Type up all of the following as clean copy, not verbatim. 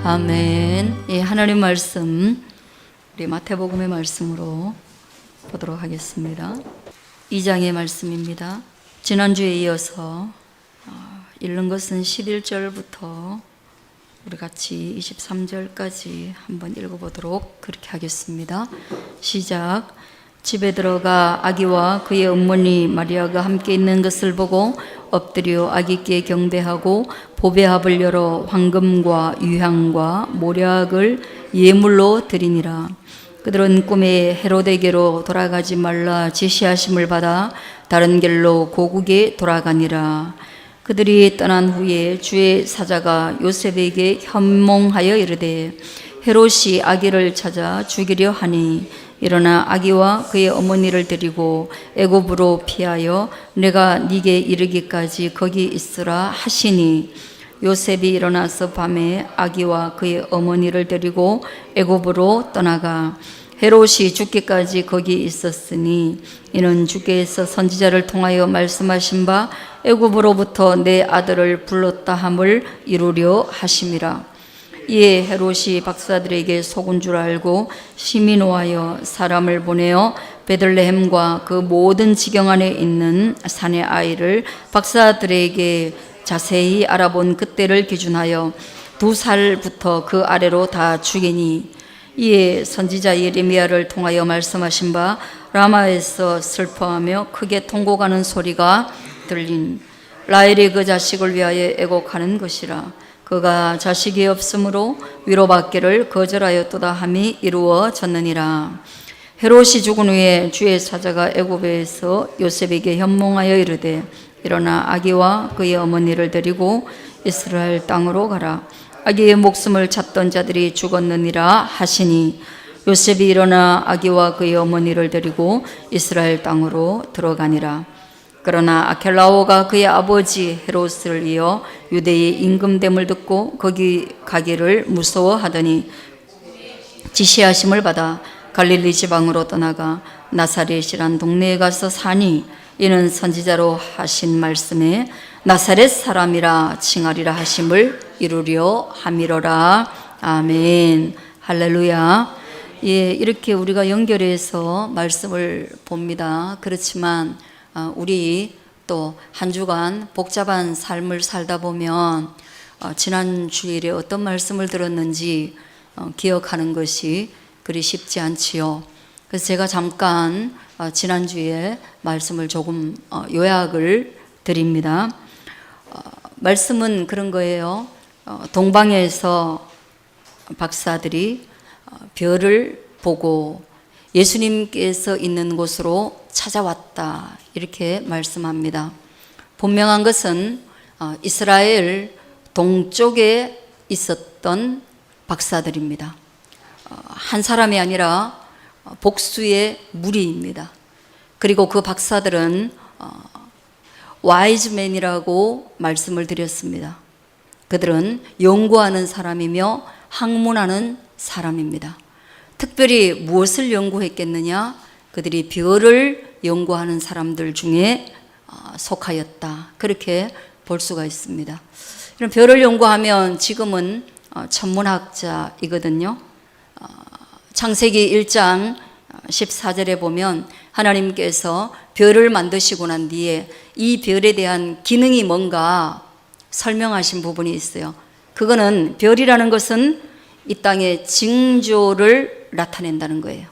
아멘. 예, 하나님 말씀 우리 마태복음의 말씀으로 보도록 하겠습니다. 2장의 말씀입니다. 지난주에 이어서 읽는 것은 11절부터 우리 같이 23절까지 한번 읽어보도록 그렇게 하겠습니다. 시작. 집에 들어가 아기와 그의 어머니 마리아가 함께 있는 것을 보고 엎드려 아기께 경배하고 보배합을 열어 황금과 유향과 모략을 예물로 드리니라. 그들은 꿈에 헤로데게로 돌아가지 말라 지시하심을 받아 다른 길로 고국에 돌아가니라. 그들이 떠난 후에 주의 사자가 요셉에게 현몽하여 이르되 헤롯이 아기를 찾아 죽이려 하니 일어나 아기와 그의 어머니를 데리고 애굽으로 피하여 내가 네게 이르기까지 거기 있으라 하시니 요셉이 일어나서 밤에 아기와 그의 어머니를 데리고 애굽으로 떠나가 헤롯이 죽기까지 거기 있었으니 이는 주께서 선지자를 통하여 말씀하신 바 애굽으로부터 내 아들을 불렀다 함을 이루려 하심이라. 이에 헤롯이 박사들에게 속은 줄 알고 심히 노하여 사람을 보내어 베들레헴과 그 모든 지경 안에 있는 산의 아이를 박사들에게 자세히 알아본 그때를 기준하여 2살부터 그 아래로 다 죽이니 이에 선지자 예레미야를 통하여 말씀하신 바 라마에서 슬퍼하며 크게 통곡하는 소리가 들린 라헬이 그 자식을 위하여 애곡하는 것이라. 그가 자식이 없으므로 위로받기를 거절하였도다 함이 이루어졌느니라. 헤롯이 죽은 후에 주의 사자가 애굽에서 요셉에게 현몽하여 이르되 일어나 아기와 그의 어머니를 데리고 이스라엘 땅으로 가라. 아기의 목숨을 찾던 자들이 죽었느니라 하시니 요셉이 일어나 아기와 그의 어머니를 데리고 이스라엘 땅으로 들어가니라. 그러나 아켈라오가 그의 아버지 헤롯을 이어 유대의 임금됨을 듣고 거기 가기를 무서워하더니 지시하심을 받아 갈릴리 지방으로 떠나가 나사렛이란 동네에 가서 사니 이는 선지자로 하신 말씀에 나사렛 사람이라 칭하리라 하심을 이루려 함이로라. 아멘. 할렐루야. 예, 이렇게 우리가 연결해서 말씀을 봅니다. 그렇지만 우리 또 한 주간 복잡한 삶을 살다 보면 지난 주일에 어떤 말씀을 들었는지 기억하는 것이 그리 쉽지 않지요. 그래서 제가 잠깐 지난주에 말씀을 조금 요약을 드립니다. 말씀은 그런 거예요. 동방에서 박사들이 별을 보고 예수님께서 있는 곳으로 찾아왔다 이렇게 말씀합니다. 분명한 것은 이스라엘 동쪽에 있었던 박사들입니다. 한 사람이 아니라 복수의 무리입니다. 그리고 그 박사들은 와이즈맨이라고 말씀을 드렸습니다. 그들은 연구하는 사람이며 학문하는 사람입니다. 특별히 무엇을 연구했겠느냐? 그들이 별을 연구하는 사람들 중에 속하였다. 그렇게 볼 수가 있습니다. 이런 별을 연구하면 지금은 천문학자이거든요. 창세기 1장 14절에 보면 하나님께서 별을 만드시고 난 뒤에 이 별에 대한 기능이 뭔가 설명하신 부분이 있어요. 그거는 별이라는 것은 이 땅의 징조를 나타낸다는 거예요.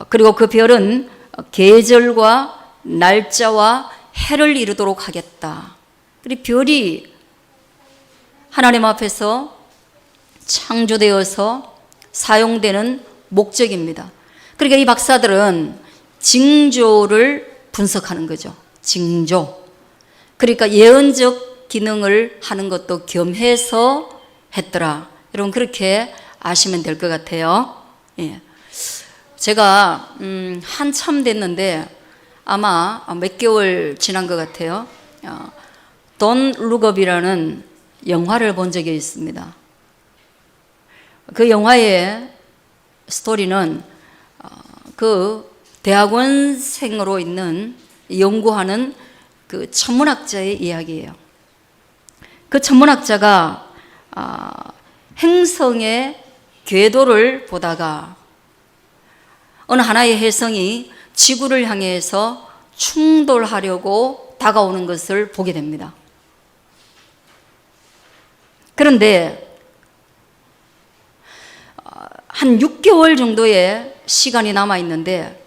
그리고 그 별은 계절과 날짜와 해를 이루도록 하겠다. 그리고 별이 하나님 앞에서 창조되어서 사용되는 목적입니다. 그러니까 이 박사들은 징조를 분석하는 거죠. 징조. 그러니까 예언적 기능을 하는 것도 겸해서 했더라. 여러분 그렇게 아시면 될 것 같아요. 예. 제가 한참 됐는데 아마 몇 개월 지난 것 같아요. 돈 룩업이라는 영화를 본 적이 있습니다. 그 영화의 스토리는 그 대학원생으로 있는 연구하는 그 천문학자의 이야기예요. 그 천문학자가 행성의 궤도를 보다가 어느 하나의 혜성이 지구를 향해서 충돌하려고 다가오는 것을 보게 됩니다. 그런데 한 6개월 정도의 시간이 남아 있는데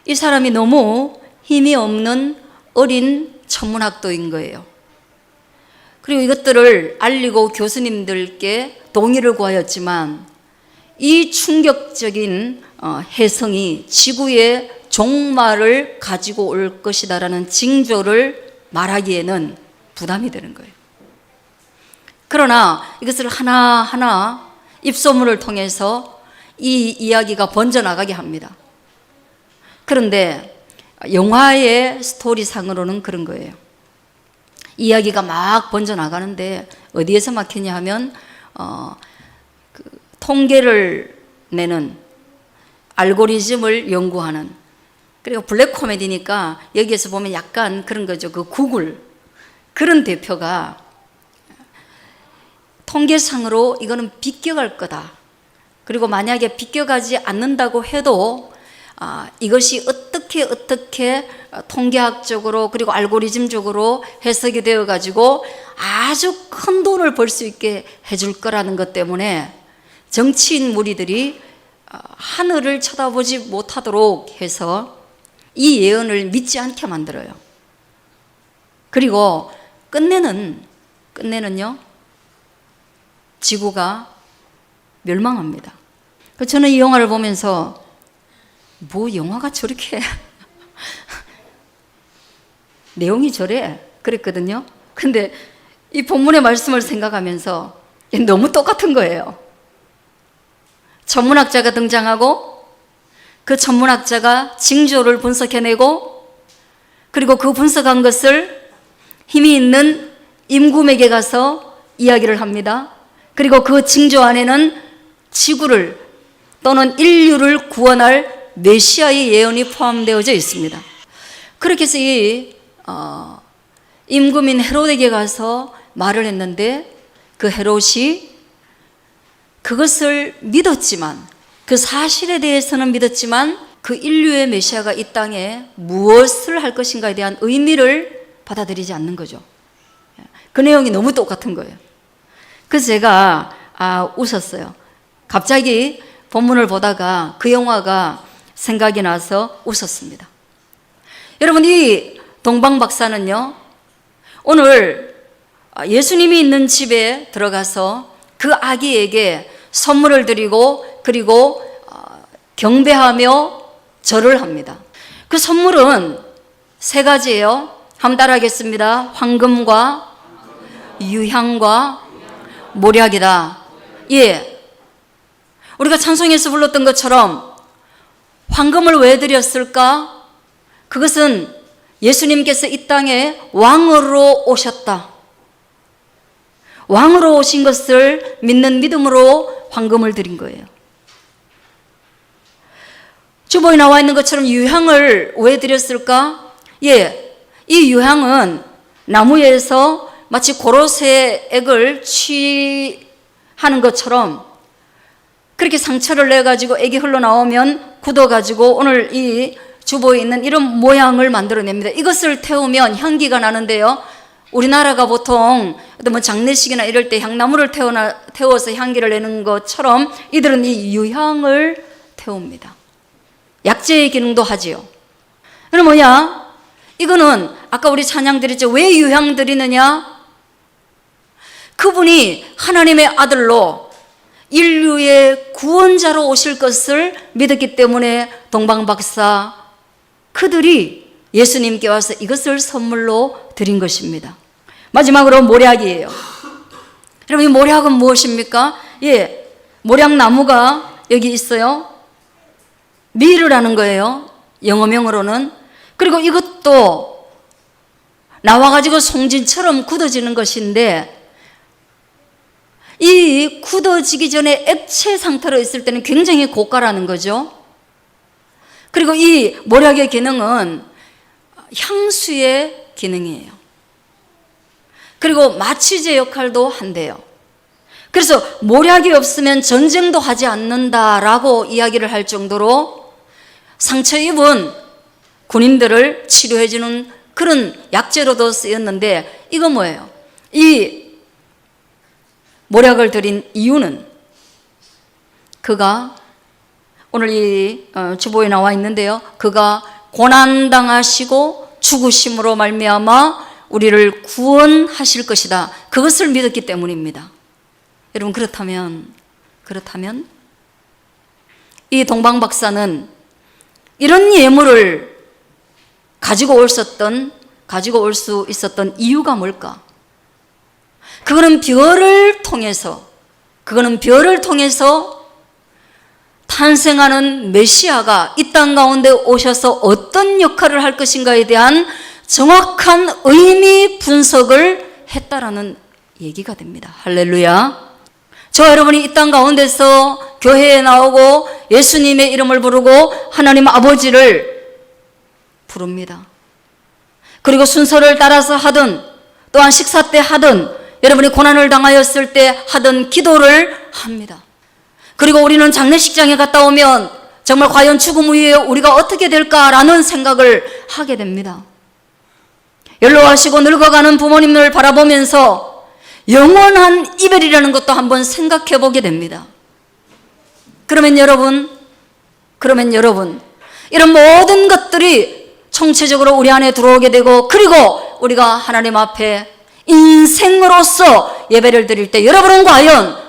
이 사람이 너무 힘이 없는 어린 천문학도인 거예요. 그리고 이것들을 알리고 교수님들께 동의를 구하였지만 이 충격적인 혜성이 지구의 종말을 가지고 올 것이다라는 징조를 말하기에는 부담이 되는 거예요. 그러나 이것을 하나하나 입소문을 통해서 이 이야기가 번져나가게 합니다. 그런데 영화의 스토리상으로는 그런 거예요. 이야기가 막 번져나가는데 어디에서 막히냐 하면 통계를 내는 알고리즘을 연구하는, 그리고 블랙 코미디니까 여기에서 보면 약간 그런 거죠. 그 구글 그런 대표가 통계상으로 이거는 비껴갈 거다. 그리고 만약에 비껴가지 않는다고 해도 이것이 어떻게 통계학적으로 그리고 알고리즘적으로 해석이 되어 가지고 아주 큰 돈을 벌 수 있게 해줄 거라는 것 때문에 정치인 무리들이 하늘을 쳐다보지 못하도록 해서 이 예언을 믿지 않게 만들어요. 그리고 끝내는요 지구가 멸망합니다. 저는 이 영화를 보면서 뭐 영화가 저렇게 내용이 저래 그랬거든요. 근데 이 본문의 말씀을 생각하면서 너무 똑같은 거예요. 천문학자가 등장하고 그 천문학자가 징조를 분석해내고 그리고 그 분석한 것을 힘이 있는 임금에게 가서 이야기를 합니다. 그리고 그 징조 안에는 지구를 또는 인류를 구원할 메시아의 예언이 포함되어져 있습니다. 그렇게 해서 이 임금인 헤롯에게 가서 말을 했는데 그 헤롯이 그것을 믿었지만, 그 사실에 대해서는 믿었지만 그 인류의 메시아가 이 땅에 무엇을 할 것인가에 대한 의미를 받아들이지 않는 거죠. 그 내용이 너무 똑같은 거예요. 그래서 제가 웃었어요. 갑자기 본문을 보다가 그 영화가 생각이 나서 웃었습니다. 여러분, 이 동방 박사는요 오늘 예수님이 있는 집에 들어가서 그 아기에게 선물을 드리고 그리고 경배하며 절을 합니다. 그 선물은 세 가지예요. 한번 따라하겠습니다. 황금과 유향과 모략이다. 예, 우리가 찬송에서 불렀던 것처럼 황금을 왜 드렸을까? 그것은 예수님께서 이 땅에 왕으로 오셨다. 왕으로 오신 것을 믿는 믿음으로 황금을 드린 거예요. 주보에 나와 있는 것처럼 유향을 왜 드렸을까? 예, 이 유향은 나무에서 마치 고로쇠 액을 취하는 것처럼 그렇게 상처를 내가지고 액이 흘러나오면 굳어가지고 오늘 이 주보에 있는 이런 모양을 만들어냅니다. 이것을 태우면 향기가 나는데요, 우리나라가 보통 뭐 장례식이나 이럴 때 향나무를 태워서 향기를 내는 것처럼 이들은 이 유향을 태웁니다. 약재의 기능도 하지요. 그럼 뭐냐? 이거는 아까 우리 찬양 드렸죠. 왜 유향 드리느냐? 그분이 하나님의 아들로 인류의 구원자로 오실 것을 믿었기 때문에 동방박사 그들이 예수님께 와서 이것을 선물로 드린 것입니다. 마지막으로 모략이에요. 여러분, 이 모략은 무엇입니까? 예, 모략나무가 여기 있어요. 미르라는 거예요, 영어명으로는. 그리고 이것도 나와가지고 송진처럼 굳어지는 것인데, 이 굳어지기 전에 액체 상태로 있을 때는 굉장히 고가라는 거죠. 그리고 이 모략의 기능은 향수의 기능이에요. 그리고 마취제 역할도 한대요. 그래서 모략이 없으면 전쟁도 하지 않는다라고 이야기를 할 정도로 상처 입은 군인들을 치료해주는 그런 약재로도 쓰였는데, 이거 뭐예요? 이 모략을 드린 이유는 그가 오늘 이 주보에 나와 있는데요, 그가 고난당하시고 죽으심으로 말미암아 우리를 구원하실 것이다, 그것을 믿었기 때문입니다. 여러분, 그렇다면 이 동방 박사는 이런 예물을 가지고 올 수 있었던 이유가 뭘까? 그거는 별을 통해서 탄생하는 메시아가 이 땅 가운데 오셔서 어떤 역할을 할 것인가에 대한 정확한 의미 분석을 했다라는 얘기가 됩니다. 할렐루야. 저와 여러분이 이 땅 가운데서 교회에 나오고 예수님의 이름을 부르고 하나님 아버지를 부릅니다. 그리고 순서를 따라서 하든, 또한 식사 때 하든, 여러분이 고난을 당하였을 때 하든 기도를 합니다. 그리고 우리는 장례식장에 갔다 오면 정말 과연 죽음 후에 우리가 어떻게 될까라는 생각을 하게 됩니다. 연로하시고 늙어가는 부모님을 바라보면서 영원한 이별이라는 것도 한번 생각해 보게 됩니다. 그러면 여러분, 이런 모든 것들이 총체적으로 우리 안에 들어오게 되고, 그리고 우리가 하나님 앞에 인생으로서 예배를 드릴 때 여러분은 과연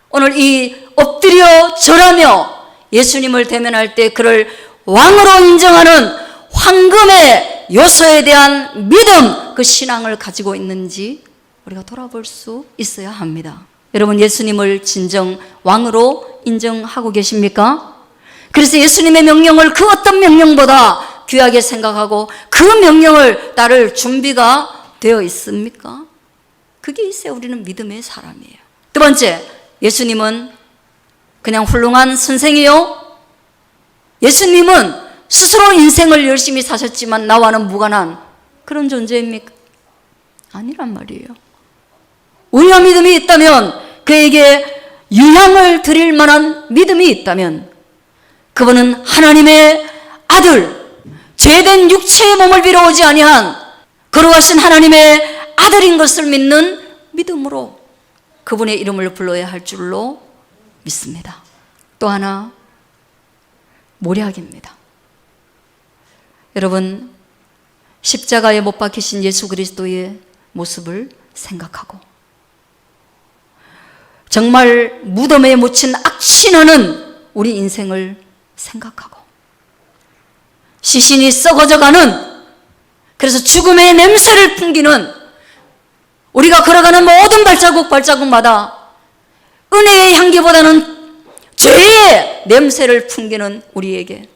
오늘 이 엎드려 절하며 예수님을 대면할 때 그를 왕으로 인정하는 황금의 요소에 대한 믿음, 그 신앙을 가지고 있는지 우리가 돌아볼 수 있어야 합니다. 여러분, 예수님을 진정 왕으로 인정하고 계십니까? 그래서 예수님의 명령을 그 어떤 명령보다 귀하게 생각하고 그 명령을 따를 준비가 되어 있습니까? 그게 있어야 우리는 믿음의 사람이에요. 두 번째, 예수님은 그냥 훌륭한 선생이요? 예수님은 스스로 인생을 열심히 사셨지만 나와는 무관한 그런 존재입니까? 아니란 말이에요. 우리가 믿음이 있다면, 그에게 유향을 드릴 만한 믿음이 있다면, 그분은 하나님의 아들, 죄된 육체의 몸을 빌어오지 아니한 거룩하신 하나님의 아들인 것을 믿는 믿음으로 그분의 이름을 불러야 할 줄로 믿습니다. 또 하나, 모략입니다. 여러분, 십자가에 못 박히신 예수 그리스도의 모습을 생각하고, 정말 무덤에 묻힌 악취나는 우리 인생을 생각하고, 시신이 썩어져가는, 그래서 죽음의 냄새를 풍기는, 우리가 걸어가는 모든 발자국마다 은혜의 향기보다는 죄의 냄새를 풍기는 우리에게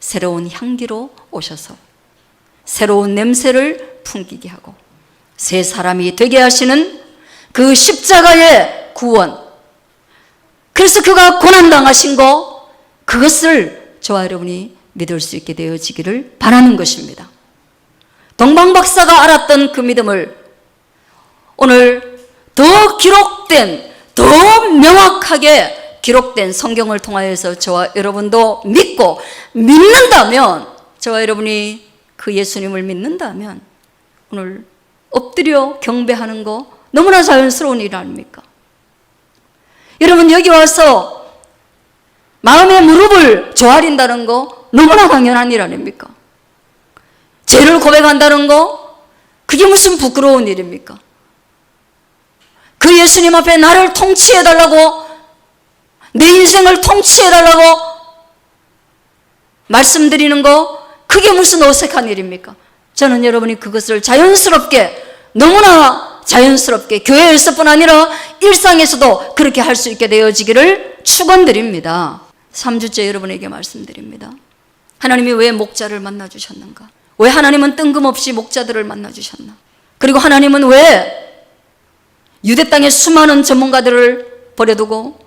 새로운 향기로 오셔서 새로운 냄새를 풍기게 하고 새 사람이 되게 하시는 그 십자가의 구원, 그래서 그가 고난당하신 거, 그것을 저와 여러분이 믿을 수 있게 되어지기를 바라는 것입니다. 동방박사가 알았던 그 믿음을 오늘 더 명확하게 기록된 성경을 통하여서 저와 여러분도 믿고, 믿는다면, 저와 여러분이 그 예수님을 믿는다면 오늘 엎드려 경배하는 거 너무나 자연스러운 일 아닙니까? 여러분, 여기 와서 마음의 무릎을 조아린다는 거 너무나 당연한 일 아닙니까? 죄를 고백한다는 거, 그게 무슨 부끄러운 일입니까? 그 예수님 앞에 나를 통치해달라고, 내 인생을 통치해달라고 말씀드리는 거, 그게 무슨 어색한 일입니까? 저는 여러분이 그것을 너무나 자연스럽게 교회에서뿐 아니라 일상에서도 그렇게 할 수 있게 되어지기를 축원드립니다. 3주째 여러분에게 말씀드립니다. 하나님이 왜 목자를 만나주셨는가? 왜 하나님은 뜬금없이 목자들을 만나주셨나? 그리고 하나님은 왜 유대 땅의 수많은 전문가들을 버려두고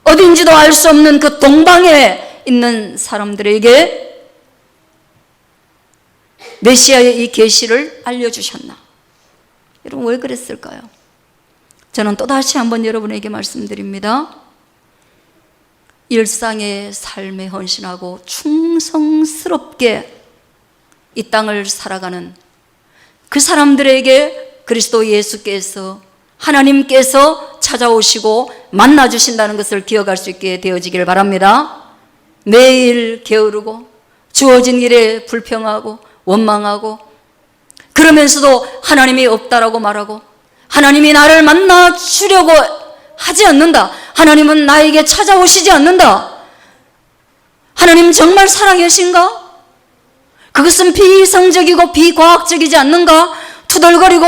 어딘지도 알 수 없는 그 동방에 있는 사람들에게 메시아의 이 계시를 알려주셨나? 여러분, 왜 그랬을까요? 저는 또다시 한번 여러분에게 말씀드립니다. 일상의 삶에 헌신하고 충성스럽게 이 땅을 살아가는 그 사람들에게 그리스도 예수께서, 하나님께서 찾아오시고 만나주신다는 것을 기억할 수 있게 되어지길 바랍니다. 매일 게으르고 주어진 일에 불평하고 원망하고, 그러면서도 하나님이 없다라고 말하고, 하나님이 나를 만나 주려고 하지 않는다, 하나님은 나에게 찾아오시지 않는다, 하나님 정말 살아계신가? 그것은 비이성적이고 비과학적이지 않는가? 투덜거리고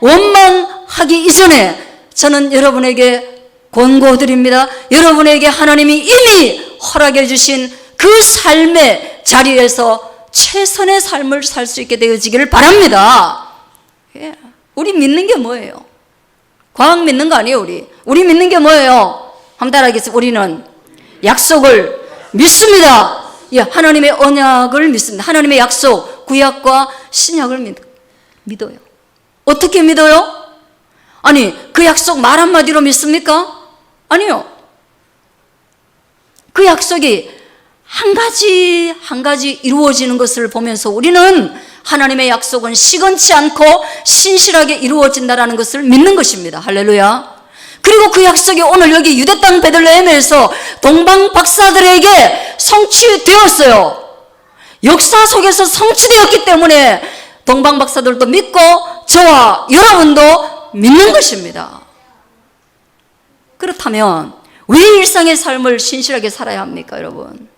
원망하기 이전에 저는 여러분에게 권고드립니다. 여러분에게 하나님이 이미 허락해 주신 그 삶의 자리에서 최선의 삶을 살 수 있게 되어지기를 바랍니다. 예. 우리 믿는 게 뭐예요? 과학 믿는 거 아니에요. 우리 믿는 게 뭐예요? 한번 따라하겠습니다. 우리는 약속을 믿습니다. 예, 하나님의 언약을 믿습니다. 하나님의 약속, 구약과 신약을 믿어요. 어떻게 믿어요? 아니, 그 약속 말 한마디로 믿습니까? 아니요. 그 약속이 한 가지 이루어지는 것을 보면서 우리는 하나님의 약속은 시건치 않고 신실하게 이루어진다는 것을 믿는 것입니다. 할렐루야. 그리고 그 약속이 오늘 여기 유대 땅 베들레헴에서 동방 박사들에게 성취되었어요. 역사 속에서 성취되었기 때문에 동방 박사들도 믿고 저와 여러분도 믿는 것입니다. 그렇다면 왜 일상의 삶을 신실하게 살아야 합니까, 여러분?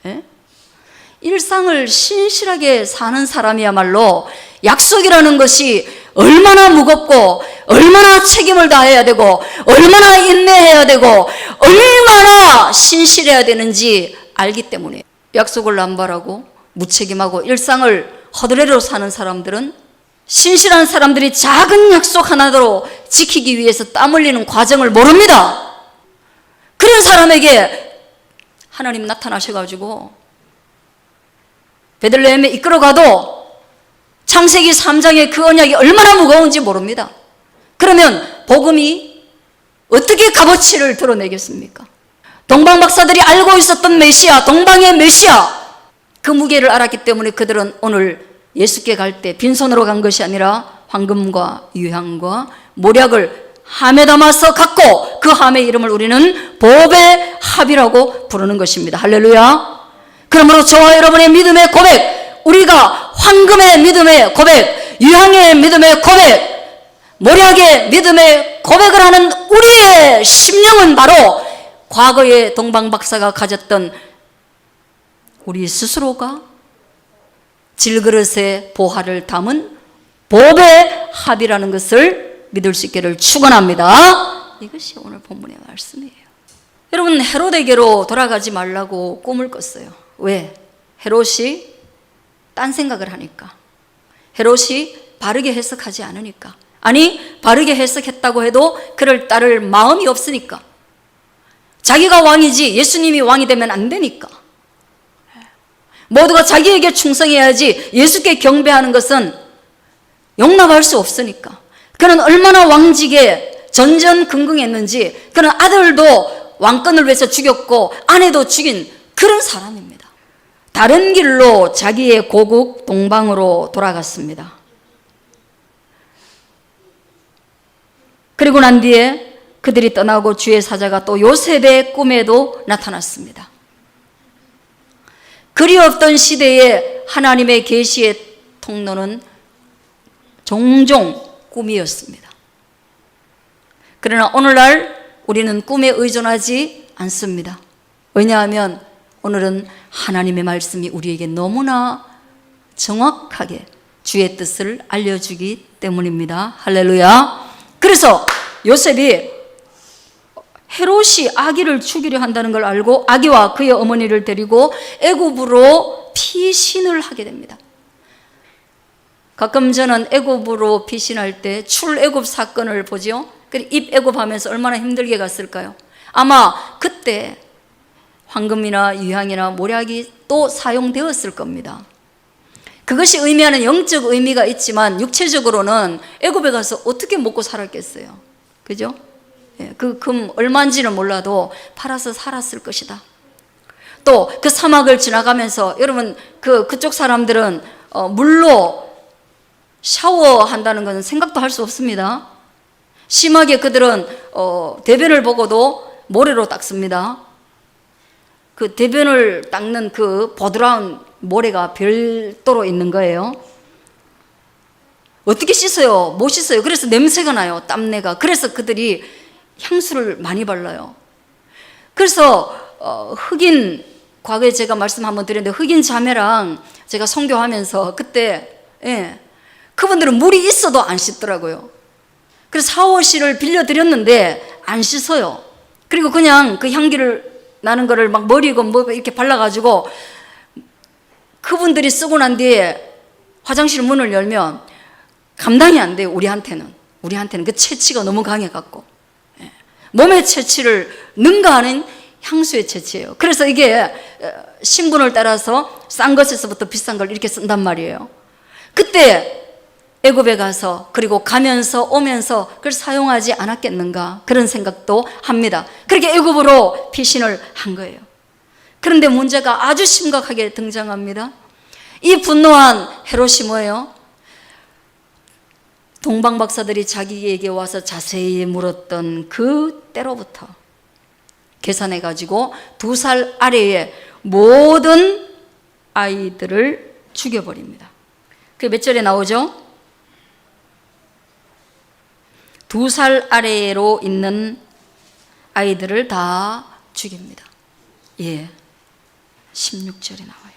예? 일상을 신실하게 사는 사람이야말로 약속이라는 것이 얼마나 무겁고 얼마나 책임을 다해야 되고 얼마나 인내해야 되고 얼마나 신실해야 되는지 알기 때문에, 약속을 남발하고 무책임하고 일상을 허드레로 사는 사람들은, 신실한 사람들이 작은 약속 하나도 지키기 위해서 땀 흘리는 과정을 모릅니다. 그런 사람에게 하나님 나타나셔가지고 베들레헴에 이끌어가도 창세기 3장의 그 언약이 얼마나 무거운지 모릅니다. 그러면 복음이 어떻게 값어치를 드러내겠습니까? 동방 박사들이 알고 있었던 메시아, 동방의 메시아, 그 무게를 알았기 때문에 그들은 오늘 예수께 갈 때 빈손으로 간 것이 아니라 황금과 유향과 모략을 함에 담아서 갖고, 그 함의 이름을 우리는 보배 합이라고 부르는 것입니다. 할렐루야. 그러므로 저와 여러분의 믿음의 고백, 우리가 황금의 믿음의 고백, 유향의 믿음의 고백, 모략의 믿음의 고백을 하는 우리의 심령은 바로 과거의 동방 박사가 가졌던 우리 스스로가 질그릇에 보화를 담은 보배 합이라는 것을 믿을 수 있기를 축원합니다. 이것이 오늘 본문의 말씀이에요. 여러분, 헤로데게로 돌아가지 말라고 꿈을 꿨어요. 왜? 헤롯이 딴 생각을 하니까. 헤롯이 바르게 해석하지 않으니까. 아니, 바르게 해석했다고 해도 그를 따를 마음이 없으니까. 자기가 왕이지 예수님이 왕이 되면 안 되니까. 모두가 자기에게 충성해야지 예수께 경배하는 것은 용납할 수 없으니까. 그는 얼마나 왕직에 전전긍긍했는지, 그는 아들도 왕권을 위해서 죽였고 아내도 죽인 그런 사람입니다. 다른 길로 자기의 고국 동방으로 돌아갔습니다. 그리고 난 뒤에 그들이 떠나고 주의 사자가 또 요셉의 꿈에도 나타났습니다. 그리 없던 시대에 하나님의 계시의 통로는 종종 꿈이었습니다. 그러나 오늘날 우리는 꿈에 의존하지 않습니다. 왜냐하면 오늘은 하나님의 말씀이 우리에게 너무나 정확하게 주의 뜻을 알려주기 때문입니다. 할렐루야. 그래서 요셉이 헤롯이 아기를 죽이려 한다는 걸 알고 아기와 그의 어머니를 데리고 애굽으로 피신을 하게 됩니다. 가끔 저는 애굽으로 피신할 때 출애굽 사건을 보죠. 입애굽하면서 얼마나 힘들게 갔을까요? 아마 그때 황금이나 유향이나 모략이 또 사용되었을 겁니다. 그것이 의미하는 영적 의미가 있지만 육체적으로는 애굽에 가서 어떻게 먹고 살았겠어요? 그죠? 예, 그 금 얼마인지는 몰라도 팔아서 살았을 것이다. 또 그 사막을 지나가면서 여러분 그쪽 사람들은 물로 샤워한다는 것은 생각도 할 수 없습니다. 심하게 그들은 대변을 보고도 모래로 닦습니다. 그 대변을 닦는 그 보드라운 모래가 별도로 있는 거예요. 어떻게 씻어요? 못 씻어요. 그래서 냄새가 나요. 땀내가. 그래서 그들이 향수를 많이 발라요. 그래서 흑인, 과거에 제가 말씀 한번 드렸는데 흑인 자매랑 제가 선교하면서 그때 그분들은 물이 있어도 안 씻더라고요. 그래서 샤워실을 빌려드렸는데 안 씻어요. 그리고 그냥 그 향기를 나는 거를 막 머리고 뭐 이렇게 발라가지고 그분들이 쓰고 난 뒤에 화장실 문을 열면 감당이 안 돼요. 우리한테는 그 채취가 너무 강해갖고 몸의 채취를 능가하는 향수의 채취예요. 그래서 이게 신분을 따라서 싼 것에서부터 비싼 걸 이렇게 쓴단 말이에요. 그때 애굽에 가서 그리고 가면서 오면서 그걸 사용하지 않았겠는가 그런 생각도 합니다. 그렇게 애굽으로 피신을 한 거예요. 그런데 문제가 아주 심각하게 등장합니다. 이 분노한 헤롯이 뭐예요? 동방 박사들이 자기에게 와서 자세히 물었던 그 때로부터 계산해 가지고 2살 아래의 모든 아이들을 죽여버립니다. 그게 몇 절에 나오죠? 2살 아래로 있는 아이들을 다 죽입니다. 16절에 나와요.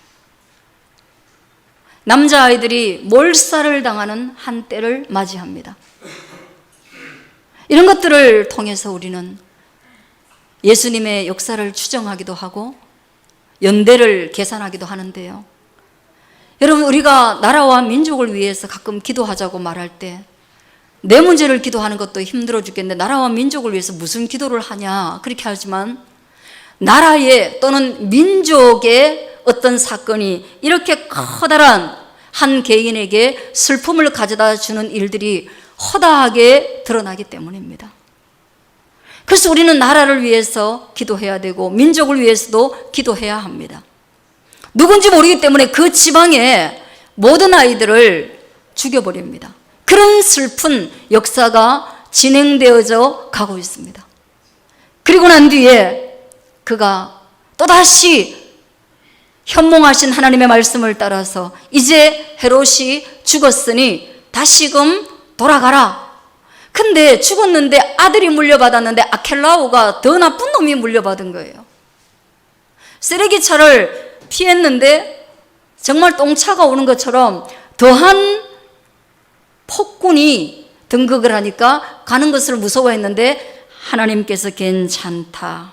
남자아이들이 몰살을 당하는 한때를 맞이합니다. 이런 것들을 통해서 우리는 예수님의 역사를 추정하기도 하고 연대를 계산하기도 하는데요. 여러분, 우리가 나라와 민족을 위해서 가끔 기도하자고 말할 때 내 문제를 기도하는 것도 힘들어 죽겠는데 나라와 민족을 위해서 무슨 기도를 하냐 그렇게 하지만 나라의 또는 민족의 어떤 사건이 이렇게 커다란 한 개인에게 슬픔을 가져다 주는 일들이 허다하게 드러나기 때문입니다. 그래서 우리는 나라를 위해서 기도해야 되고 민족을 위해서도 기도해야 합니다. 누군지 모르기 때문에 그 지방의 모든 아이들을 죽여버립니다. 그런 슬픈 역사가 진행되어져 가고 있습니다. 그리고 난 뒤에 그가 또다시 현몽하신 하나님의 말씀을 따라서 이제 헤롯이 죽었으니 다시금 돌아가라. 근데 죽었는데 아들이 물려받았는데 아켈라오가 더 나쁜 놈이 물려받은 거예요. 쓰레기차를 피했는데 정말 똥차가 오는 것처럼 더한 폭군이 등극을 하니까 가는 것을 무서워했는데 하나님께서 괜찮다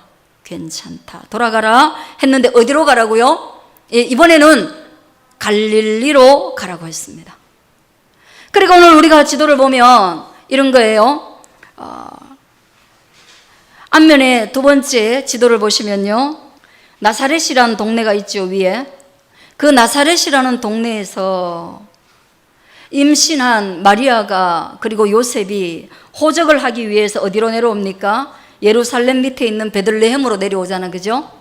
돌아가라 했는데 어디로 가라고요? 이번에는 갈릴리로 가라고 했습니다. 그리고 오늘 우리가 지도를 보면 이런 거예요. 앞면에 두 번째 지도를 보시면요, 나사렛이라는 동네가 있죠. 위에 그 나사렛이라는 동네에서 임신한 마리아가 그리고 요셉이 호적을 하기 위해서 어디로 내려옵니까? 예루살렘 밑에 있는 베들레헴으로 내려오잖아, 그죠?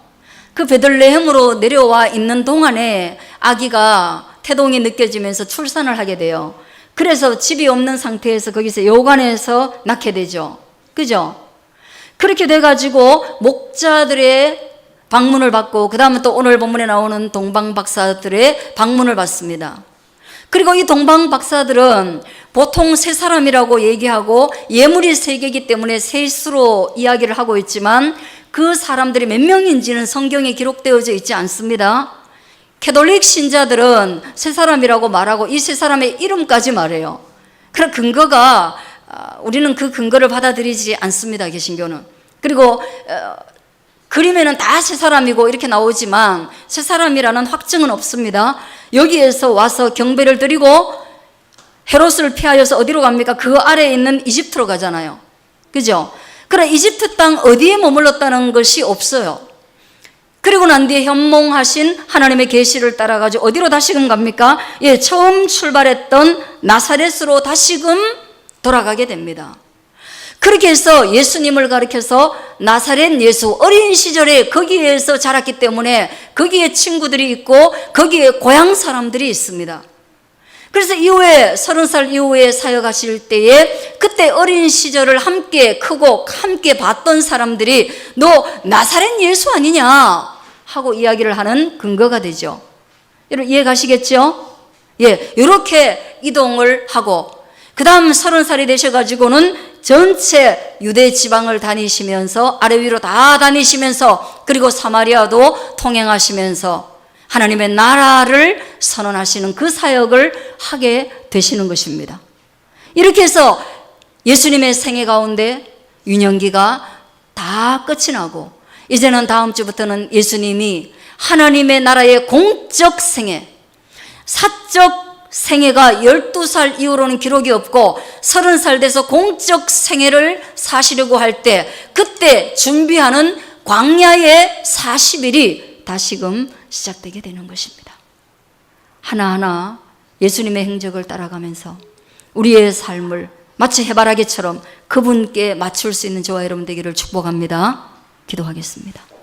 그 베들레헴으로 내려와 있는 동안에 아기가 태동이 느껴지면서 출산을 하게 돼요. 그래서 집이 없는 상태에서 거기서 요관에서 낳게 되죠, 그죠? 그렇게 돼가지고 목자들의 방문을 받고 그 다음에 또 오늘 본문에 나오는 동방 박사들의 방문을 받습니다. 그리고 이 동방 박사들은 보통 세 사람이라고 얘기하고 예물이 세 개이기 때문에 셋으로 이야기를 하고 있지만 그 사람들이 몇 명인지는 성경에 기록되어져 있지 않습니다. 캐톨릭 신자들은 세 사람이라고 말하고 이 세 사람의 이름까지 말해요. 그런 근거가 우리는 그 근거를 받아들이지 않습니다, 개신교는. 그리고 그림에는 다 세 사람이고 이렇게 나오지만 세 사람이라는 확증은 없습니다. 여기에서 와서 경배를 드리고 헤롯을 피하여서 어디로 갑니까? 그 아래에 있는 이집트로 가잖아요, 그죠? 그래 이집트 땅 어디에 머물렀다는 것이 없어요. 그리고 난 뒤에 현몽하신 하나님의 계시를 따라가지고 어디로 다시금 갑니까? 처음 출발했던 나사렛으로 다시금 돌아가게 됩니다. 그렇게 해서 예수님을 가리켜서 나사렛 예수, 어린 시절에 거기에서 자랐기 때문에 거기에 친구들이 있고 거기에 고향 사람들이 있습니다. 그래서 이후에 30살 이후에 사역하실 때에 그때 어린 시절을 함께 크고 함께 봤던 사람들이 너 나사렛 예수 아니냐 하고 이야기를 하는 근거가 되죠. 여러분 이해 가시겠죠? 예, 이렇게 이동을 하고 그 다음 30살이 되셔가지고는 전체 유대 지방을 다니시면서 아래 위로 다 다니시면서 그리고 사마리아도 통행하시면서 하나님의 나라를 선언하시는 그 사역을 하게 되시는 것입니다. 이렇게 해서 예수님의 생애 가운데 유년기가 다 끝이 나고 이제는 다음 주부터는 예수님이 하나님의 나라의 공적 생애, 사적 생애가 12살 이후로는 기록이 없고 30살 돼서 공적 생애를 사시려고 할 때 그때 준비하는 광야의 40일이 다시금 시작되게 되는 것입니다. 하나하나 예수님의 행적을 따라가면서 우리의 삶을 마치 해바라기처럼 그분께 맞출 수 있는 저와 여러분 되기를 축복합니다. 기도하겠습니다.